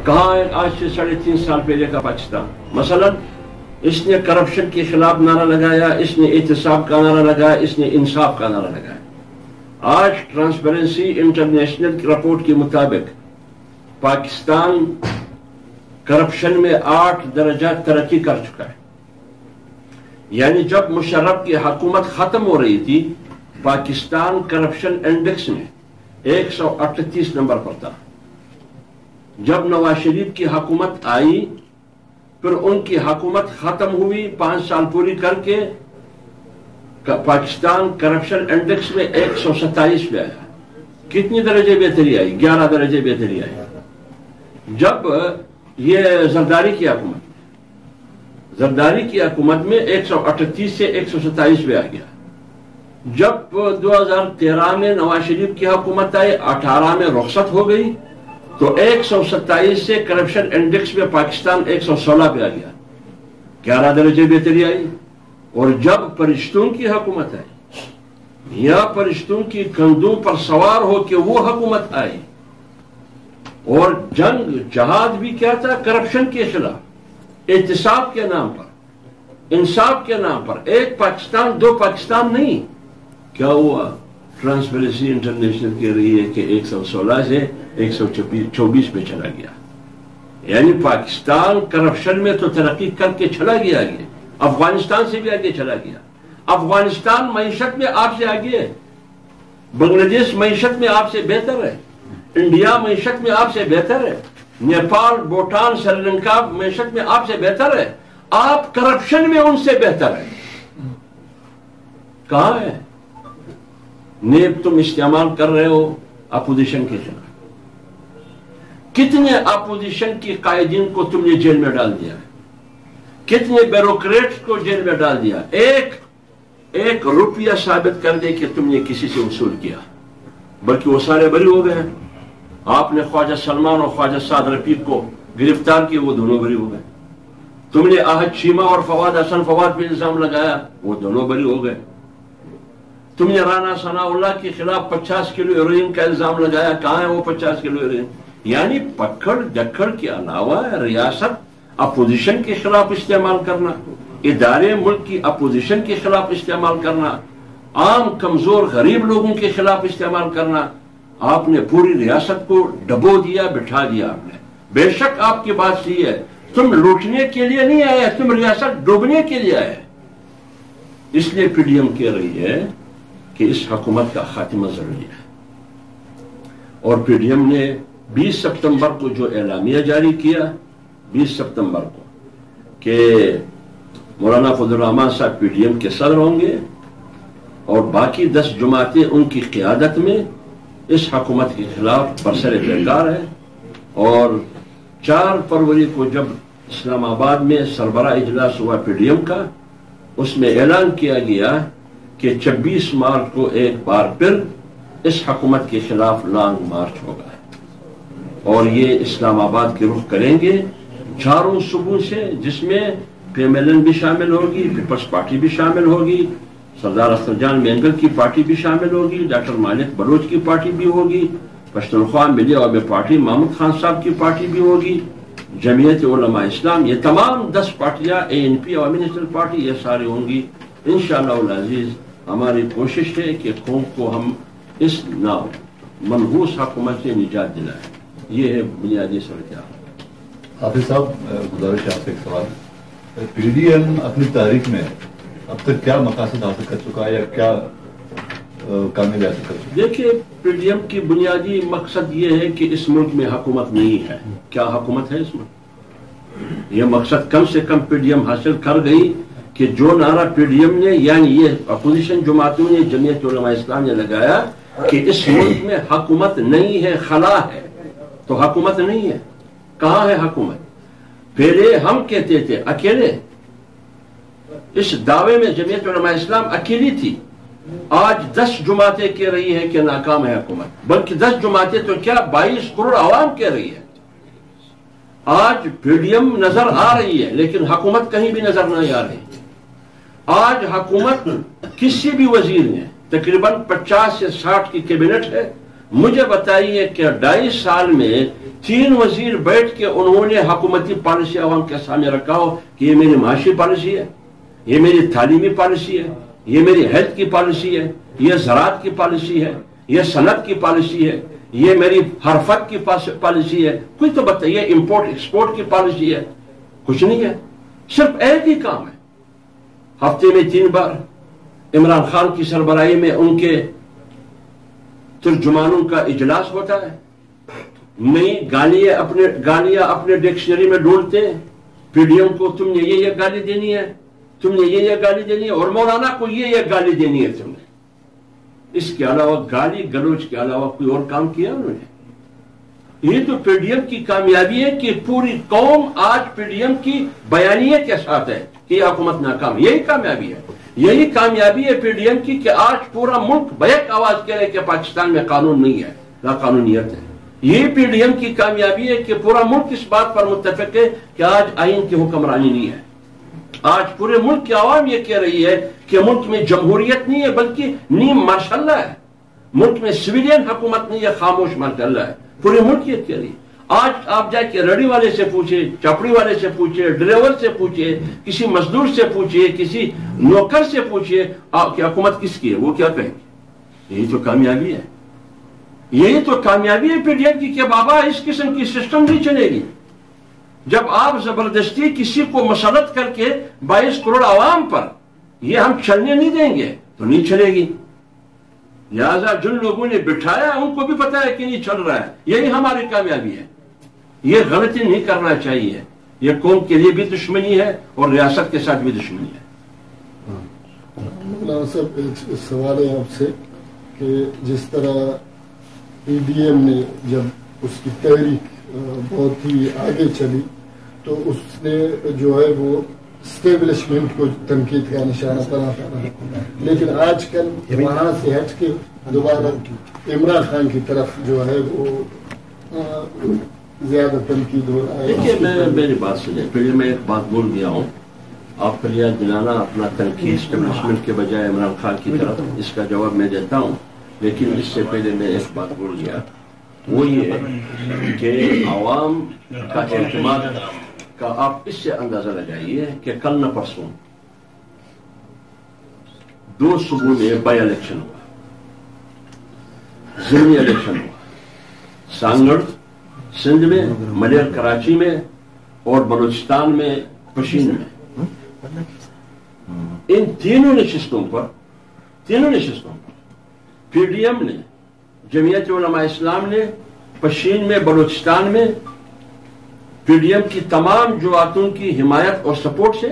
کہاں ہے آج سے 3.5 سال پہلے کا پاکستان؟ مثلا اس نے کرپشن کے خلاف نعرہ لگایا، اس نے احتساب کا نعرہ لگایا، اس نے انصاف کا نعرہ لگایا۔ آج ٹرانسپیرنسی انٹرنیشنل کی رپورٹ کے مطابق پاکستان کرپشن میں 8 درجہ ترقی کر چکا ہے۔ یعنی جب مشرف کی حکومت ختم ہو رہی تھی، پاکستان کرپشن انڈیکس میں 138 نمبر پر تھا۔ جب نواز شریف کی حکومت آئی، پھر ان کی حکومت ختم ہوئی، 5 سال پوری کر کے پاکستان کرپشن انڈیکس میں 127 پہ آیا۔ کتنی درجے بہتری آئی؟ 11 درجے بہتری آئی۔ جب یہ زرداری کی حکومت میں 138 سے 127 پہ آ گیا۔ جب 2013 میں نواز شریف کی حکومت آئی، 18 میں رخصت ہو گئی، تو 127 سے کرپشن انڈیکس میں پاکستان 116 پہ آ گیا، 11 درجے بہتری آئی۔ اور جب فرشتوں کی حکومت آئی، یا فرشتوں کی کندھوں پر سوار ہو کے وہ حکومت آئی، اور جنگ جہاد بھی کیا تھا؟ کرپشن کے خلاف، احتساب کے نام پر، انصاف کے نام پر، ایک پاکستان 2 پاکستان نہیں۔ کیا ہوا؟ ٹرانسپیرنسی انٹرنیشنل کہہ رہی ہے کہ 116 سے 124 پہ چلا گیا۔ یعنی پاکستان کرپشن میں تو ترقی کر کے چلا گیا آگے، افغانستان سے بھی آگے چلا گیا۔ افغانستان معیشت میں آپ سے آگے ہے، بنگلہ دیش معیشت میں آپ سے بہتر ہے، انڈیا معیشت میں آپ سے بہتر ہے، نیپال، بھوٹان، سری لنکا معیشت میں آپ سے بہتر ہے، آپ کرپشن میں ان سے بہتر ہے۔ کہاں ہے؟ نیب تم استعمال کر رہے ہو اپوزیشن کے خلاف۔ کتنے اپوزیشن کی قائدین کو تم نے جیل میں ڈال دیا ہے، کتنے بیوروکریٹس کو جیل میں ڈال دیا۔ ایک روپیہ ثابت کر دے کہ تم نے کسی سے وصول کیا، بلکہ وہ سارے بری ہو گئے۔ آپ نے خواجہ سلمان اور خواجہ سعد رفیق کو گرفتار کیا، وہ دونوں بری ہو گئے۔ تم نے احد شیما اور فواد حسن فواد پہ الزام لگایا، وہ دونوں بری ہو گئے۔ تم نے رانا ثناء اللہ کے خلاف 50 کلو ہیروئن کا الزام لگایا، کہاں ہے وہ 50 کلو ہیروئن؟ یعنی پکڑ دکڑ کے علاوہ ریاست اپوزیشن کے خلاف استعمال کرنا، ادارے ملک کی اپوزیشن کے خلاف استعمال کرنا، عام کمزور غریب لوگوں کے خلاف استعمال کرنا، آپ نے پوری ریاست کو ڈبو دیا، بٹھا دیا آپ نے۔ بے شک آپ کی بات صحیح ہے، تم لوٹنے کے لیے نہیں آئے، تم ریاست ڈوبنے کے لیے آئے۔ اس لیے پی ڈی ایم کہہ رہی ہے کہ اس حکومت کا خاتمہ ضروری ہے۔ اور پی ڈی ایم نے 20 ستمبر کو جو اعلامیہ جاری کیا، 20 ستمبر کو، کہ مولانا فضل الرحمان صاحب پی ڈی ایم کے صدر ہوں گے اور باقی 10 جماعتیں ان کی قیادت میں اس حکومت کے خلاف برسر پیکار ہے۔ اور 4 فروری کو جب اسلام آباد میں سربراہ اجلاس ہوا پی ڈی ایم کا، اس میں اعلان کیا گیا کہ 26 مارچ کو ایک بار پھر اس حکومت کے خلاف لانگ مارچ ہوگا، اور یہ اسلام آباد کے رخ کریں گے 4 صوبوں سے، جس میں پی ایم ایل این بھی شامل ہوگی، پیپلز پارٹی بھی شامل ہوگی، سردار اختر جان مینگل کی پارٹی بھی شامل ہوگی، ڈاکٹر مالک بلوچ کی پارٹی بھی ہوگی، پشتونخوا ملی عوامی پارٹی محمود خان صاحب کی پارٹی بھی ہوگی، جمعیت علماء اسلام، یہ تمام 10 پارٹیاں، اے این پی عوامی نیشنل پارٹی، یہ سارے ہوں گی۔ انشاءاللہ العزیز ہماری کوشش ہے کہ قوم کو ہم اس منحوس حکومت سے نجات دلائیں۔ یہ ہے بنیادی صورتحال۔ حافظ صاحب، گزارش ہے آپ سے ایک سوال۔ پی ڈی ایم اپنی تاریخ میں اب تک کیا مقاصد حاصل کر چکا ہے یا کیا کامیابی حاصل کر چکا ہے؟ دیکھیے، پی ڈی ایم کی بنیادی مقصد یہ ہے کہ اس ملک میں حکومت نہیں ہے۔ کیا حکومت ہے اس ملک؟ یہ مقصد کم سے کم پی ڈی ایم حاصل کر گئی کہ جو نعرہ پی ڈی ایم نے، یعنی یہ اپوزیشن جماعتوں نے، جمعیت علماء اسلام نے لگایا کہ اس ملک میں حکومت نہیں ہے، خلا ہے، تو حکومت نہیں ہے۔ کہاں ہے حکومت؟ پہلے ہم کہتے تھے اکیلے، اس دعوے میں جمعیت علماء اسلام اکیلی تھی۔ آج 10 جماعتیں کہہ رہی ہیں کہ ناکام ہے حکومت، بلکہ 10 جماعتیں تو کیا 22 کروڑ عوام کہہ رہی ہے۔ آج پی ڈی ایم نظر آ رہی ہے لیکن حکومت کہیں بھی نظر نہیں آ رہی۔ آج حکومت کسی بھی وزیر نے، تقریباً 50 سے 60 کی کیبنٹ ہے، مجھے بتائیے کہ 2.5 سال میں 3 وزیر بیٹھ کے انہوں نے حکومتی پالیسی عوام کے سامنے رکھا ہو کہ یہ میری معاشی پالیسی ہے، یہ میری تعلیمی پالیسی ہے، یہ میری ہیلتھ کی پالیسی ہے، یہ زراعت کی پالیسی ہے، یہ صنعت کی پالیسی ہے، یہ میری حرفت کی پالیسی ہے. کوئی تو بتائیے، امپورٹ ایکسپورٹ کی پالیسی ہے. کچھ نہیں ہے، صرف ایک ہی کام ہے. ہفتے میں 3 بار عمران خان کی سربراہی میں ان کے ترجمانوں کا اجلاس ہوتا ہے. نئی گالیاں اپنے ڈکشنری میں ڈھونڈتے ہیں. پی ڈی ایم کو تم نے یہ گالی دینی ہے، تم نے یہ گالی دینی ہے، اور مولانا کو یہ گالی دینی ہے تم نے. اس کے علاوہ گالی گلوچ کے علاوہ کوئی اور کام کیا انہوں نے؟ یہ تو پی ڈی ایم کی کامیابی ہے کہ پوری قوم آج پی ڈی ایم کی بیانیے کے ساتھ ہے کہ یہ حکومت ناکام. یہی کامیابی ہے، یہی کامیابی ہے پی ڈی ایم کی کہ آج پورا ملک بیک آواز کرے کہ پاکستان میں قانون نہیں ہے، لا قانونیت ہے. یہ پی ڈی ایم کی کامیابی ہے کہ پورا ملک اس بات پر متفق ہے کہ آج آئین کی حکمرانی نہیں ہے. آج پورے ملک کی عوام یہ کہہ رہی ہے کہ ملک میں جمہوریت نہیں ہے بلکہ نیم ماشاءاللہ ہے. ملک میں سویلین حکومت نہیں ہے، خاموش ماشاءاللہ ہے. پورے ملک یہ کہہ رہی ہے. آج آپ جا کے ریڑھی والے سے پوچھے، چپڑی والے سے پوچھے، ڈرائیور سے پوچھے، کسی مزدور سے پوچھے، کسی نوکر سے پوچھے کہ حکومت کس کی ہے، وہ کیا کہیں گے؟ یہی تو کامیابی ہے. یہی تو کامیابی ہے پی ڈی ایم کی کہ بابا اس قسم کی سسٹم نہیں چلے گی. جب آپ زبردستی کسی کو مسلط کر کے 22 کروڑ عوام پر یہ ہم چلنے نہیں دیں گے تو نہیں چلے گی. لہذا جن لوگوں نے بٹھایا ان کو بھی پتا ہے کہ نہیں چل رہا ہے. یہی ہماری کامیابی ہے. یہ غلطی نہیں کرنا چاہیے. یہ قوم کے لیے بھی دشمنی ہے اور ریاست کے ساتھ بھی دشمنی ہے. مولانا صاحب ایک سوال ہے آپ سے کہ جس طرح پی ڈی ایم نے جب اس کی تحریک بہت ہی آگے چلی تو اس نے جو ہے وہ اسٹیبلشمنٹ کو تنقید کا نشانہ بنا پڑا، لیکن آج کل وہاں سے ہٹ کے دوبارہ عمران خان کی طرف جو ہے وہ زیادہ تنقید ہو رہا ہے. دیکھیے میری بات سنیں، پھر میں ایک بات بول گیا ہوں، آپ پر یاد دلانا اپنا تنقید اسٹیبلشمنٹ کے بجائے عمران خان کی طرف، اس کا جواب میں دیتا ہوں. لیکن اس سے پہلے میں ایک بات بول گیا، وہ یہ کہ عوام کا اعتماد کا آپ اس سے اندازہ لگائیے کہ کل نہ پرسوں 2 صوبوں میں بائی الیکشن ہوا، ضمنی الیکشن ہوا. سانگڑ سندھ میں، ملیر کراچی میں، اور بلوچستان میں پشین میں. ان تینوں نشستوں پر پی ڈی ایم نے، جمعیت علماء اسلام نے، پشین میں، بلوچستان میں پی ڈی ایم کی تمام جماعتوں کی حمایت اور سپورٹ سے،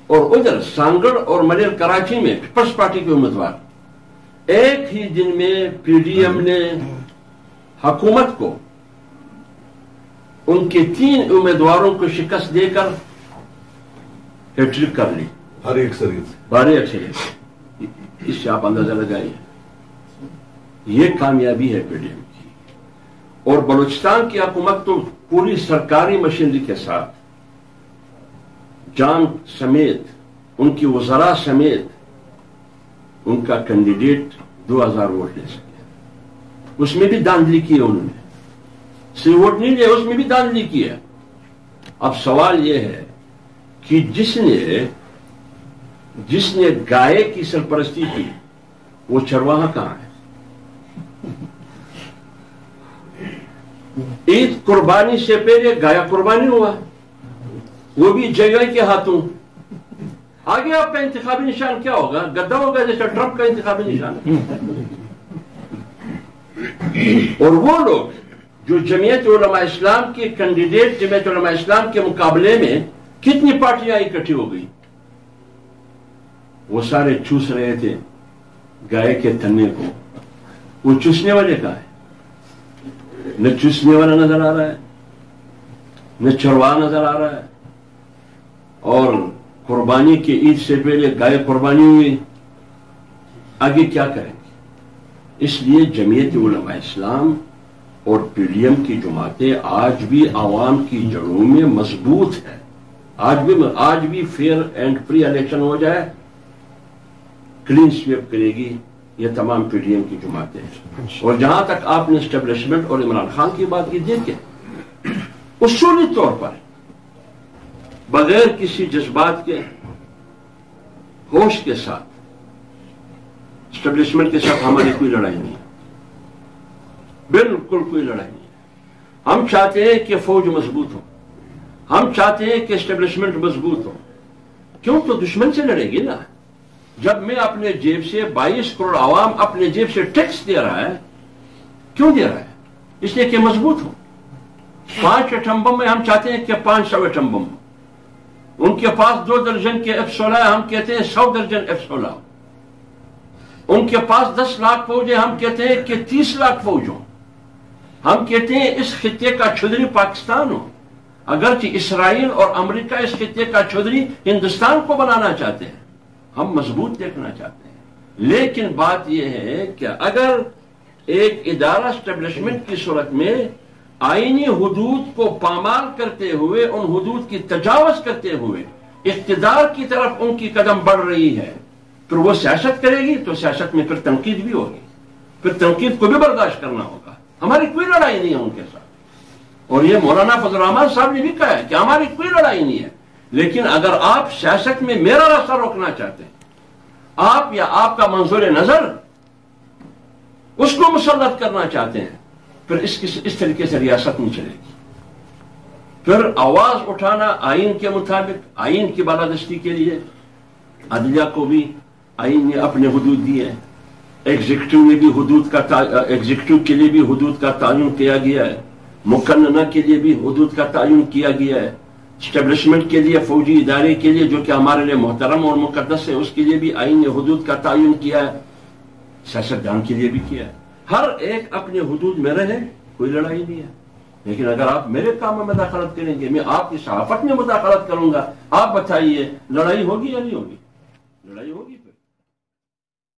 اور ادھر سانگڑ اور ملیر کراچی میں پیپلز پارٹی کے امیدوار، ایک ہی دن میں پی ڈی ایم نے حکومت کو ان کے 3 امیدواروں کو شکست دے کر ہیٹرک کر لی. بھاری اکثریت. اس سے آپ اندازہ لگائیے. یہ کامیابی ہے پی ڈی ایم کی. اور بلوچستان کی حکومت تو پوری سرکاری مشینری کے ساتھ، جان سمیت، ان کی وزراء سمیت، ان کا کینڈیڈیٹ 2000 ووٹ لے سکے. اس میں بھی داندلی کی ہے انہوں نے، صرف ووٹ نہیں لے، اس میں بھی داندلی کی ہے. اب سوال یہ ہے کہ جس نے گائے کی سرپرستی کی وہ چرواہا کہاں ہے؟ عید قربانی سے پہلے گایا قربانی ہوا، وہ بھی جگہ کے ہاتھوں. آگے آپ کا انتخابی نشان کیا ہوگا؟ گدا ہوگا، جیسا ٹرمپ کا انتخابی نشان ہے. اور وہ لوگ جو جمعیت علماء اسلام کے کینڈیڈیٹ، جمعیت علماء اسلام کے مقابلے میں کتنی پارٹیاں اکٹھی ہو گئی، وہ سارے چوس رہے تھے گائے کے تنے کو. وہ چوسنے والے کا ہے، نہ چوسنے والا نظر آ رہا ہے، نہ چرواہا نظر آ رہا ہے. اور قربانی کے عید سے پہلے گائے قربانی ہوئی، آگے کیا کریں گے؟ اس لیے جمعیت علماء اسلام اور پی ڈی ایم کی جماعتیں آج بھی عوام کی جڑوں میں مضبوط ہے. آج بھی فیئر اینڈ فری الیکشن ہو جائے، کلین سویپ کرے گی یہ تمام پی ڈی ایم کی جماعتیں ہیں. اور جہاں تک آپ نے اسٹیبلشمنٹ اور عمران خان کی بات کی، دیکھیں اصولی طور پر بغیر کسی جذبات کے، ہوش کے ساتھ اسٹیبلشمنٹ کے ساتھ ہماری کوئی لڑائی نہیں ہے، بالکل کوئی لڑائی نہیں ہے. ہم چاہتے ہیں کہ فوج مضبوط ہو، ہم چاہتے ہیں کہ اسٹیبلشمنٹ مضبوط ہو. کیوں؟ تو دشمن سے لڑے گی نا. جب میں اپنے جیب سے 22 کروڑ عوام اپنے جیب سے ٹیکس دے رہا ہے، کیوں دے رہا ہے؟ اس لیے کہ مضبوط ہو. 5 ایٹم بم میں ہم چاہتے ہیں کہ 500 ایٹم بم. ان کے پاس 2 درجن کے F-16 ہے، ہم کہتے ہیں 100 درجن F-16. ان کے پاس 10 لاکھ فوج ہے، ہم کہتے ہیں کہ 30 لاکھ فوج ہو. ہم کہتے ہیں اس خطے کا چودھری پاکستان ہو. اگرچہ اسرائیل اور امریکہ اس خطے کا چودھری ہندوستان کو بنانا چاہتے ہیں، ہم مضبوط دیکھنا چاہتے ہیں. لیکن بات یہ ہے کہ اگر ایک ادارہ اسٹیبلشمنٹ کی صورت میں آئینی حدود کو پامال کرتے ہوئے، ان حدود کی تجاوز کرتے ہوئے اقتدار کی طرف ان کی قدم بڑھ رہی ہے، پھر وہ سیاست کرے گی تو سیاست میں پھر تنقید بھی ہوگی، پھر تنقید کو بھی برداشت کرنا ہوگا. ہماری کوئی لڑائی نہیں ہے ان کے ساتھ. اور یہ مولانا فضل الرحمان صاحب نے بھی کہا ہے کہ ہماری کوئی لڑائی نہیں ہے. لیکن اگر آپ سیاست میں میرا راستہ روکنا چاہتے ہیں، آپ یا آپ کا منظور نظر اس کو مسلط کرنا چاہتے ہیں، پھر اس طریقے سے ریاست نہیں چلے گی. پھر آواز اٹھانا آئین کے مطابق، آئین کی بالادستی کے لیے. عدلیہ کو بھی آئین نے اپنے حدود دیے ہیں، ایگزیکٹو نے بھی ایگزیکٹو کے لیے بھی حدود کا تعین کیا گیا ہے، مقننہ کے لیے بھی حدود کا تعین کیا گیا ہے، اسٹیبلشمنٹ کے لیے، فوجی ادارے کے لیے جو کہ ہمارے لیے محترم اور مقدس ہے، اس کے لیے بھی آئین نے حدود کا تعین کیا ہے، سیاستدان کے لیے بھی کیا ہے. ہر ایک اپنے حدود میں رہے، کوئی لڑائی نہیں ہے. لیکن اگر آپ میرے کام میں مداخلت کریں گے، میں آپ کی صحافت میں مداخلت کروں گا، آپ بتائیے لڑائی ہوگی یا نہیں ہوگی؟ لڑائی ہوگی.